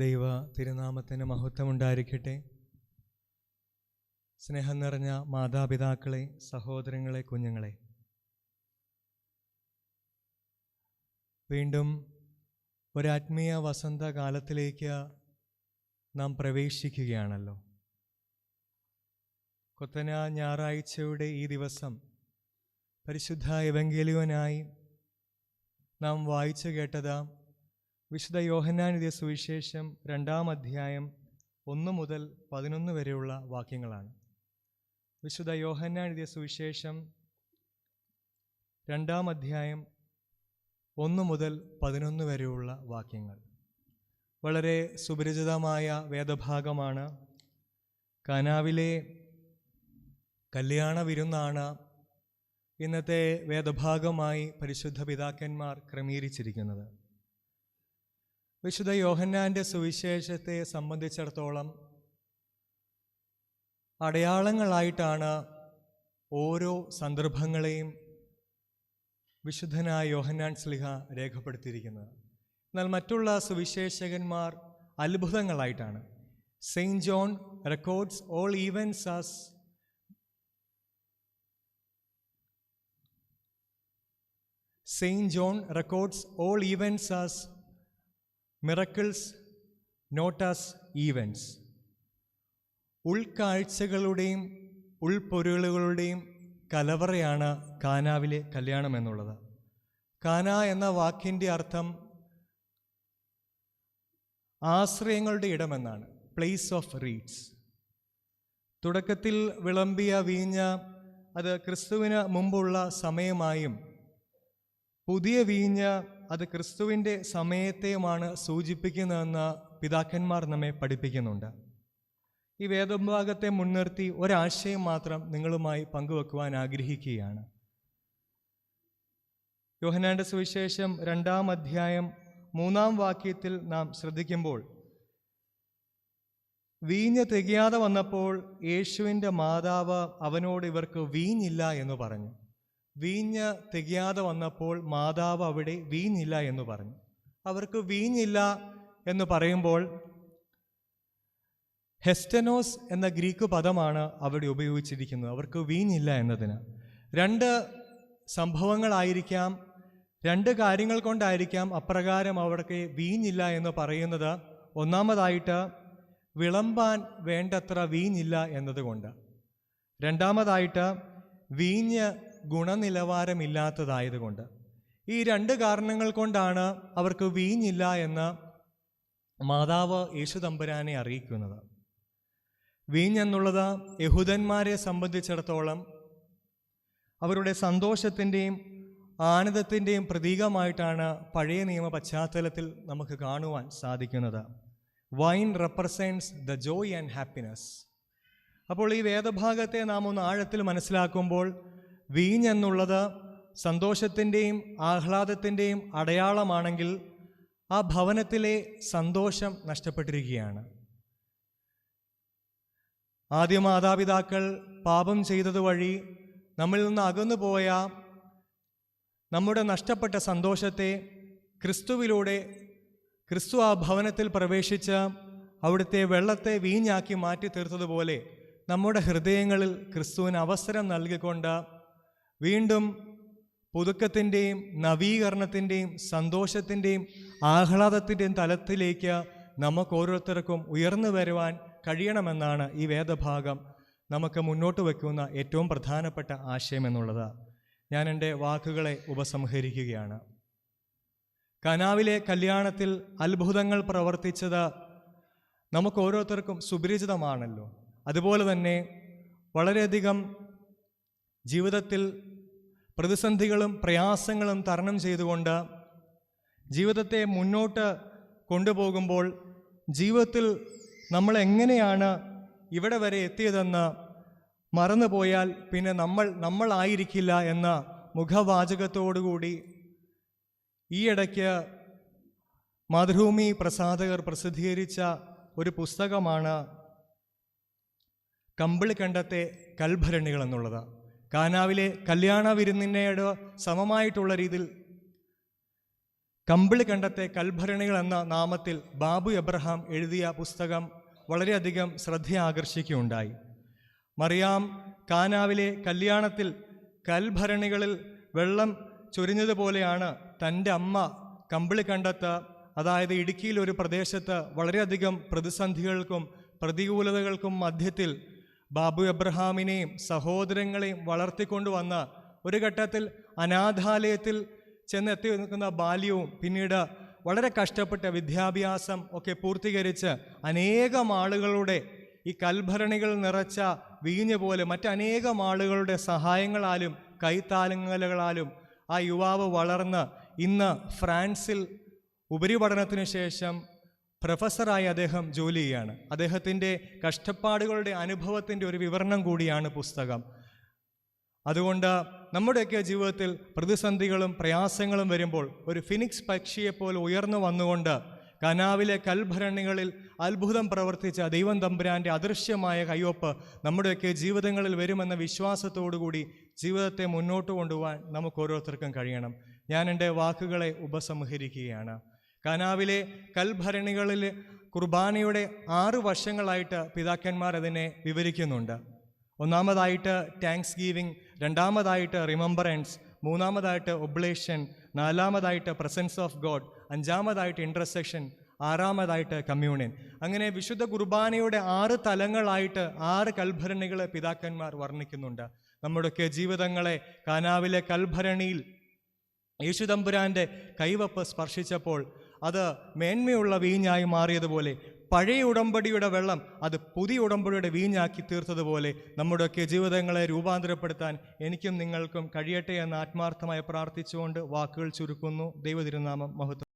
ദൈവ തിരുനാമത്തിന് മഹത്വമുണ്ടായിരിക്കട്ടെ. സ്നേഹം നിറഞ്ഞ മാതാപിതാക്കളെ, സഹോദരങ്ങളെ, കുഞ്ഞുങ്ങളെ, വീണ്ടും ഒരാത്മീയ വസന്തകാലത്തിലേക്ക് നാം പ്രവേശിക്കുകയാണല്ലോ. കൊത്തന ഞായറാഴ്ചയുടെ ഈ ദിവസം പരിശുദ്ധ എവങ്കേലിയോനായി നാം വായിച്ചു കേട്ടത് വിശുദ്ധ യോഹന്നാൻ എഴുതിയ സുവിശേഷം 2-ാം അധ്യായം 1 മുതൽ 11 വരെയുള്ള വാക്യങ്ങളാണ്. വിശുദ്ധ യോഹന്നാൻ എഴുതിയ സുവിശേഷം 2-ാം അധ്യായം 1 മുതൽ 11 വരെയുള്ള വാക്യങ്ങൾ. വളരെ സുപരിചിതമായ വേദഭാഗമാണ്. കാനാവിലെ കല്യാണ വിരുന്നാണ് ഇന്നത്തെ വേദഭാഗമായി പരിശുദ്ധ പിതാക്കന്മാർ ക്രമീകരിച്ചിരിക്കുന്നത്. വിശുദ്ധ യോഹന്നാൻ്റെ സുവിശേഷത്തെ സംബന്ധിച്ചിടത്തോളം അടയാളങ്ങളായിട്ടാണ് ഓരോ സന്ദർഭങ്ങളെയും വിശുദ്ധനായ യോഹന്നാൻ ശ്ലീഹ രേഖപ്പെടുത്തിയിരിക്കുന്നത്. എന്നാൽ മറ്റുള്ള സുവിശേഷകന്മാർ അത്ഭുതങ്ങളായിട്ടാണ്. Saint John records all events as Saint John records all events as miracles, not as events. ഉൾക്കാഴ്ചകളുടെയും ഉൾപ്പൊരുളുകളുടെയും കലവറയാണ് കാനാവിലെ കല്യാണം എന്നുള്ളത്. കാന എന്ന വാക്കിൻ്റെ അർത്ഥം ആശ്രയങ്ങളുടെ ഇടമെന്നാണ്, പ്ലേസ് ഓഫ് റീഡ്സ്. തുടക്കത്തിൽ വിളമ്പിയ വീഞ്ഞ് അത് ക്രിസ്തുവിന് മുമ്പുള്ള സമയമായും പുതിയ വീഞ്ഞ് അത് ക്രിസ്തുവിൻ്റെ സമയത്തെയുമാണ് സൂചിപ്പിക്കുന്നതെന്ന് പിതാക്കന്മാർ നമ്മെ പഠിപ്പിക്കുന്നുണ്ട്. ഈ വേദഭാഗത്തെ മുൻനിർത്തി ഒരാശയം മാത്രം നിങ്ങളുമായി പങ്കുവെക്കുവാൻ ആഗ്രഹിക്കുകയാണ്. യോഹന്നാന്റെ സുവിശേഷം 2-ാം അധ്യായം 3-ാം വാക്യത്തിൽ നാം ശ്രദ്ധിക്കുമ്പോൾ, വീഞ്ഞ് തികയാതെ വന്നപ്പോൾ യേശുവിൻ്റെ മാതാവ് അവനോട് ഇവർക്ക് വീഞ്ഞില്ല എന്ന് പറഞ്ഞു. വീഞ്ഞ് തികയാതെ വന്നപ്പോൾ മാതാവ് അവിടെ വീഞ്ഞില്ല എന്ന് പറഞ്ഞു. അവർക്ക് വീഞ്ഞില്ല എന്ന് പറയുമ്പോൾ ഹെസ്റ്റനോസ് എന്ന ഗ്രീക്ക് പദമാണ് അവിടെ ഉപയോഗിച്ചിരിക്കുന്നത്. അവർക്ക് വീഞ്ഞില്ല എന്നതിന് 2 സംഭവങ്ങളായിരിക്കാം, 2 കാര്യങ്ങൾ കൊണ്ടായിരിക്കാം അപ്രകാരം അവർക്ക് വീഞ്ഞില്ല എന്ന് പറയുന്നത്. ഒന്നാമതായിട്ട് വിളമ്പാൻ വേണ്ടത്ര വീഞ്ഞില്ല എന്നതുകൊണ്ട്, രണ്ടാമതായിട്ട് വീഞ്ഞ് ഗുണനിലവാരമില്ലാത്തതായതുകൊണ്ട്. ഈ 2 കാരണങ്ങൾ കൊണ്ടാണ് അവർക്ക് വീഞ്ഞില്ല എന്ന് മാതാവ് യേശു തമ്പുരാനെ അറിയിക്കുന്നത്. വീഞ്ഞെന്നുള്ളത് യഹൂദന്മാരെ സംബന്ധിച്ചിടത്തോളം അവരുടെ സന്തോഷത്തിൻ്റെയും ആനന്ദത്തിൻ്റെയും പ്രതീകമായിട്ടാണ് പഴയ നിയമ പശ്ചാത്തലത്തിൽ നമുക്ക് കാണുവാൻ സാധിക്കുന്നത്. Wine represents the Joy and happiness. അപ്പോൾ ഈ വേദഭാഗത്തെ നാം ഒന്ന് ആഴത്തിൽ മനസ്സിലാക്കുമ്പോൾ വീഞ്ഞെന്നുള്ളത് സന്തോഷത്തിൻ്റെയും ആഹ്ലാദത്തിൻ്റെയും അടയാളമാണെങ്കിൽ ആ ഭവനത്തിലെ സന്തോഷം നഷ്ടപ്പെട്ടിരിക്കുകയാണ്. ആദ്യ മാതാപിതാക്കൾ പാപം ചെയ്തതുവഴി നമ്മിൽ നിന്ന് അകന്നുപോയ നമ്മുടെ നഷ്ടപ്പെട്ട സന്തോഷത്തെ ക്രിസ്തുവിലൂടെ ക്രിസ്തു ആ ഭവനത്തിൽ പ്രവേശിച്ച് അവിടുത്തെ വെള്ളത്തെ വീഞ്ഞാക്കി മാറ്റി തീർത്തതുപോലെ നമ്മുടെ ഹൃദയങ്ങളിൽ ക്രിസ്തുവിന് അവസരം നൽകിക്കൊണ്ട് വീണ്ടും പുതുക്കത്തിൻ്റെയും നവീകരണത്തിൻ്റെയും സന്തോഷത്തിൻ്റെയും ആഹ്ലാദത്തിൻ്റെയും തലത്തിലേക്ക് നമുക്ക് ഓരോരുത്തർക്കും ഉയർന്നു വരുവാൻ കഴിയണമെന്നാണ് ഈ വേദഭാഗം നമുക്ക് മുന്നോട്ട് വയ്ക്കുന്ന ഏറ്റവും പ്രധാനപ്പെട്ട ആശയം എന്നുള്ളത്. ഞാൻ എൻ്റെ വാക്കുകളെ ഉപസംഹരിക്കുകയാണ്. കനാവിലെ കല്യാണത്തിൽ അത്ഭുതങ്ങൾ പ്രവർത്തിച്ചത് നമുക്ക് ഓരോരുത്തർക്കും സുപരിചിതമാണല്ലോ. അതുപോലെ തന്നെ വളരെയധികം ജീവിതത്തിൽ പ്രതിസന്ധികളും പ്രയാസങ്ങളും തരണം ചെയ്തുകൊണ്ട് ജീവിതത്തെ മുന്നോട്ട് കൊണ്ടുപോകുമ്പോൾ ജീവിതത്തിൽ നമ്മൾ എങ്ങനെയാണ് ഇവിടെ വരെ എത്തിയതെന്ന് മറന്നുപോയാൽ പിന്നെ നമ്മളായിരിക്കില്ല എന്ന മുഖവാചകത്തോടുകൂടി ഈയിടയ്ക്ക് മാതൃഭൂമി പ്രസാധകർ പ്രസിദ്ധീകരിച്ച ഒരു പുസ്തകമാണ് കമ്പിളിക്കണ്ടത്തെ കൽഭരണികൾ എന്നുള്ളത്. കാനാവിലെ കല്യാണ വിരുന്നിനോട് സമമായിട്ടുള്ള രീതിയിൽ കമ്പിളി കണ്ടത്തെ കൽഭരണികൾ എന്ന നാമത്തിൽ ബാബു എബ്രഹാം എഴുതിയ പുസ്തകം വളരെയധികം ശ്രദ്ധ ആകർഷിക്കുകയുണ്ടായി. മറിയാം കാനാവിലെ കല്യാണത്തിൽ കൽഭരണികളിൽ വെള്ളം ചൊരിഞ്ഞതുപോലെയാണ് തൻ്റെ അമ്മ കമ്പിളിക്കണ്ടത്ത്, അതായത് ഇടുക്കിയിൽ ഒരു പ്രദേശത്ത് വളരെയധികം പ്രതിസന്ധികൾക്കും പ്രതികൂലതകൾക്കും മധ്യത്തിൽ ബാബു എബ്രഹാമിനെയും സഹോദരങ്ങളെയും വളർത്തിക്കൊണ്ടുവന്ന, ഒരു ഘട്ടത്തിൽ അനാഥാലയത്തിൽ ചെന്നെത്തി നിൽക്കുന്ന ബാല്യവും പിന്നീട് വളരെ കഷ്ടപ്പെട്ട വിദ്യാഭ്യാസം ഒക്കെ പൂർത്തീകരിച്ച് അനേകം ആളുകളുടെ ഈ കൽഭരണികൾ നിറച്ച വീഞ്ഞ് പോലെ മറ്റനേകം ആളുകളുടെ സഹായങ്ങളാലും കൈത്താലങ്ങളാലും ആ യുവാവ് വളർന്ന് ഇന്ന് ഫ്രാൻസിൽ ഉപരിപഠനത്തിനു ശേഷം പ്രൊഫസറായി അദ്ദേഹം ജോലി ചെയ്യുകയാണ്. അദ്ദേഹത്തിൻ്റെ കഷ്ടപ്പാടുകളുടെ അനുഭവത്തിൻ്റെ ഒരു വിവരണം കൂടിയാണ് പുസ്തകം. അതുകൊണ്ട് നമ്മുടെയൊക്കെ ജീവിതത്തിൽ പ്രതിസന്ധികളും പ്രയാസങ്ങളും വരുമ്പോൾ ഒരു ഫിനിക്സ് പക്ഷിയെപ്പോലെ ഉയർന്നു വന്നുകൊണ്ട് കനാവിലെ കൽഭരണികളിൽ അത്ഭുതം പ്രവർത്തിച്ച ദൈവം തമ്പുരാൻ്റെ അദൃശ്യമായ കയ്യൊപ്പ് നമ്മുടെയൊക്കെ ജീവിതങ്ങളിൽ വരുമെന്ന വിശ്വാസത്തോടുകൂടി ജീവിതത്തെ മുന്നോട്ട് കൊണ്ടുപോകാൻ നമുക്ക് ഓരോരുത്തർക്കും കഴിയണം. ഞാൻ എൻ്റെ വാക്കുകളെ ഉപസംഹരിക്കുകയാണ്. കനാവിലെ കൽഭരണികളിൽ കുർബാനയുടെ 6 വർഷങ്ങളായിട്ട് പിതാക്കന്മാർ അതിനെ വിവരിക്കുന്നുണ്ട്. ഒന്നാമതായിട്ട് താങ്ക്സ് ഗീവിങ്, രണ്ടാമതായിട്ട് റിമംബറൻസ്, മൂന്നാമതായിട്ട് ഒബ്ലേഷൻ, നാലാമതായിട്ട് പ്രസൻസ് ഓഫ് ഗോഡ്, അഞ്ചാമതായിട്ട് ഇൻറ്റർസെക്ഷൻ, ആറാമതായിട്ട് കമ്മ്യൂണിയൻ. അങ്ങനെ വിശുദ്ധ കുർബാനയുടെ 6 തലങ്ങളായിട്ട് 6 കൽഭരണികൾ പിതാക്കന്മാർ വർണ്ണിക്കുന്നുണ്ട്. നമ്മുടെയൊക്കെ ജീവിതങ്ങളെ കാനാവിലെ കൽഭരണിയിൽ യേശുതമ്പുരാൻ്റെ കൈവപ്പ് സ്പർശിച്ചപ്പോൾ അത് മേന്മയുള്ള വീഞ്ഞായി മാറിയതുപോലെ, പഴയ ഉടമ്പടിയുടെ വെള്ളം അത് പുതിയ ഉടമ്പടിയുടെ വീഞ്ഞാക്കി തീർത്തതുപോലെ നമ്മുടെയൊക്കെ ജീവിതങ്ങളെ രൂപാന്തരപ്പെടുത്താൻ എനിക്കും നിങ്ങൾക്കും കഴിയട്ടെ എന്ന് ആത്മാർത്ഥമായി പ്രാർത്ഥിച്ചുകൊണ്ട് വാക്കുകൾ ചുരുക്കുന്നു. ദൈവ തിരുനാമം മഹത്വം.